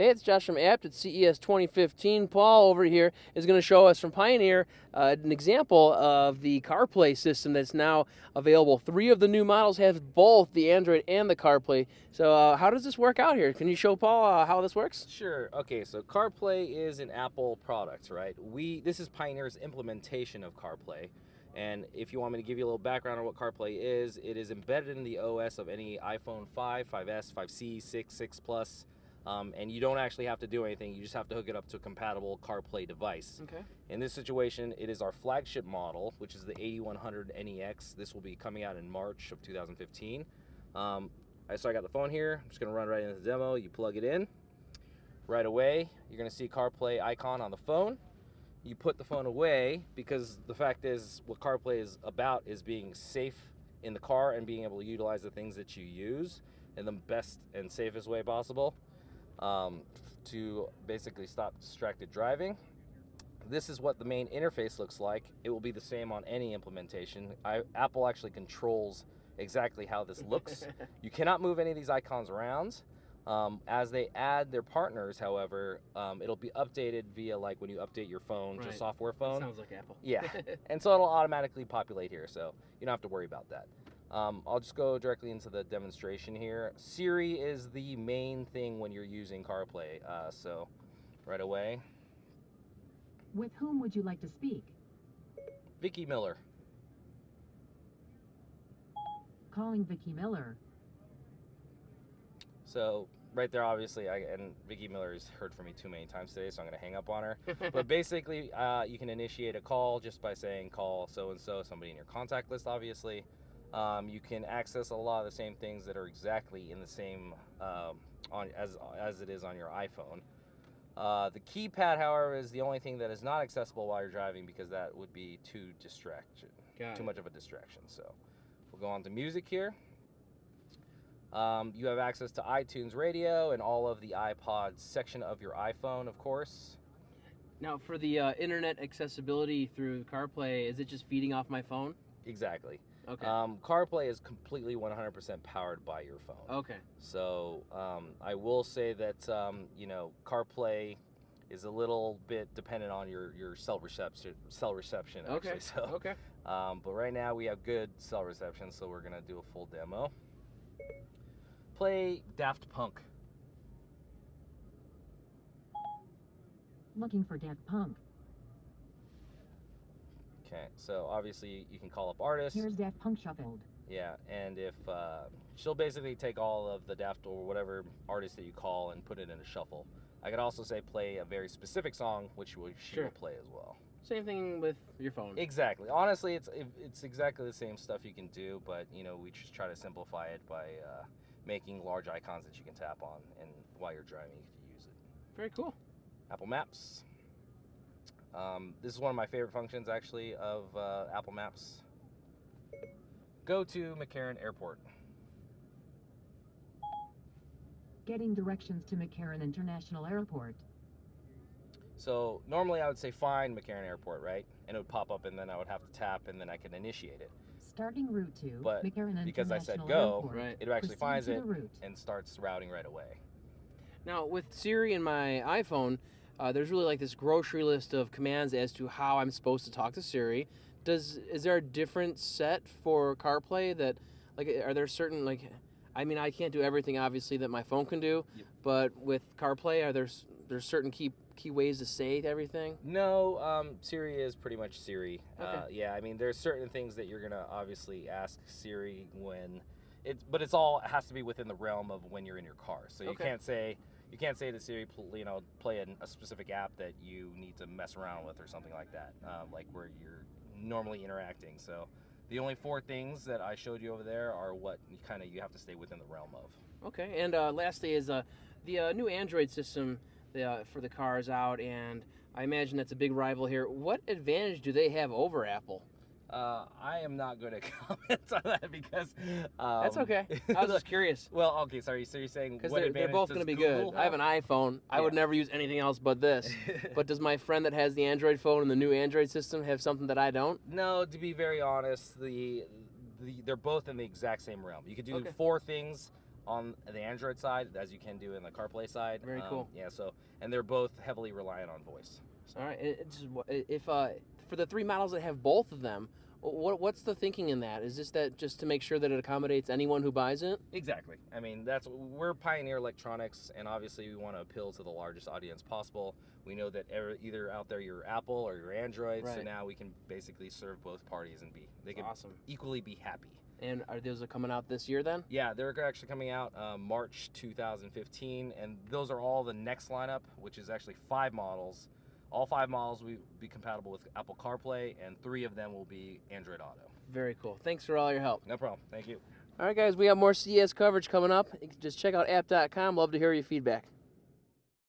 Hey, it's Josh from Apt at CES 2015. Paul over here is going to show us from Pioneer an example of the CarPlay system that's now available. 3 of the new models have both the Android and the CarPlay. So how does this work out here? Can you show Paul how this works? Sure. Okay, so CarPlay is an Apple product, right? This is Pioneer's implementation of CarPlay. And if you want me to give you a little background on what CarPlay is, it is embedded in the OS of any iPhone 5, 5S, 5C, 6, 6 Plus. And you don't actually have to do anything. You just have to hook it up to a compatible CarPlay device. Okay. In this situation, it is our flagship model, which is the 8100 NEX. This will be coming out in March of 2015. So I got the phone here. I'm just going to run right into the demo. You plug it in. Right away, you're going to see CarPlay icon on the phone. You put the phone away because the fact is what CarPlay is about is being safe in the car and being able to utilize the things that you use in the best and safest way possible. To basically stop distracted driving. This is what the main interface looks like. It will be the same on any implementation. Apple actually controls exactly how this looks. You cannot move any of these icons around. As they add their partners, however, it'll be updated via like when you update your phone, Right. your software phone. Sounds like Apple. Yeah, and so it'll automatically populate here, so you don't have to worry about that. I'll just go directly into the demonstration here. Siri is the main thing when you're using CarPlay, so right away. With whom would you like to speak? Vicky Miller. Calling Vicky Miller. So right there, obviously, and Vicky Miller has heard from me too many times today, so I'm going to hang up on her. But basically, you can initiate a call just by saying call so-and-so, somebody in your contact list, obviously. You can access a lot of the same things that are exactly in the same as it is on your iPhone. The keypad, however, is the only thing that is not accessible while you're driving because that would be too much of a distraction. So we'll go on to music here. You have access to iTunes Radio and all of the iPod section of your iPhone, of course. Now, for the internet accessibility through CarPlay, is it just feeding off my phone? Exactly. Okay. CarPlay is completely 100% powered by your phone. Okay. So I will say that CarPlay is a little bit dependent on your cell reception. Actually. Okay. So, Okay. but right now we have good cell reception, so we're gonna do a full demo. Play Daft Punk. Looking for Daft Punk. Okay, so obviously you can call up artists. Here's Daft Punk shuffled. Yeah, and if she'll basically take all of the Daft or whatever artist that you call and put it in a shuffle. I could also say play a very specific song, which she will play as well. Same thing with your phone. Exactly. Honestly, it's exactly the same stuff you can do, but we just try to simplify it by making large icons that you can tap on, and while you're driving, you can use it. Very cool. Apple Maps. This is one of my favorite functions, actually, of Apple Maps. Go to McCarran Airport. Getting directions to McCarran International Airport. So normally I would say find McCarran Airport, right? And it would pop up, and then I would have to tap, and then I can initiate it. Starting route to But McCarran because I said International go, Airport. Right. it actually Proceed finds to it the route. and starts routing right away. Now, with Siri and my iPhone, there's really like this grocery list of commands as to how I'm supposed to talk to Siri. Is there a different set for CarPlay that, like, are there certain, like, I mean, I can't do everything, obviously, that my phone can do, Yep. but with CarPlay, are there's certain key ways to say everything? No, Siri is pretty much Siri. Okay. Yeah, I mean, there's certain things that you're gonna obviously ask Siri when but it has to be within the realm of when you're in your car. So you Okay. can't say to Siri, play a specific app that you need to mess around with or something like that, like where you're normally interacting. So the only 4 things that I showed you over there are what you have to stay within the realm of. Okay, and lastly is the new Android system for the cars out, and I imagine that's a big rival here. What advantage do they have over Apple? I am not going to comment on that because That's okay. I was just curious. Well, okay, sorry. So you're saying Because what they're advantage both does going to be Google good. I have an iPhone. I would Yeah. never use anything else but this. But does my friend that has the Android phone and the new Android system have something that I don't? No, to be very honest, they're both in the exact same realm. You could do Okay. 4 things on the Android side as you can do in the CarPlay side. Very cool. Yeah, so, and they're both heavily reliant on voice. So. All right. If for the 3 models that have both of them, what's the thinking in that? Is this that just to make sure that it accommodates anyone who buys it? Exactly. I mean, we're Pioneer Electronics, and obviously we want to appeal to the largest audience possible. We know that either out there you're Apple or you're Android, so Right. now we can basically serve both parties and they can Awesome. equally be happy. And are those coming out this year then? Yeah, they're actually coming out March 2015, and those are all the next lineup, which is actually 5 models. All 5 models will be compatible with Apple CarPlay, and 3 of them will be Android Auto. Very cool. Thanks for all your help. No problem. Thank you. All right, guys, we have more CES coverage coming up. You can just check out app.com. Love to hear your feedback.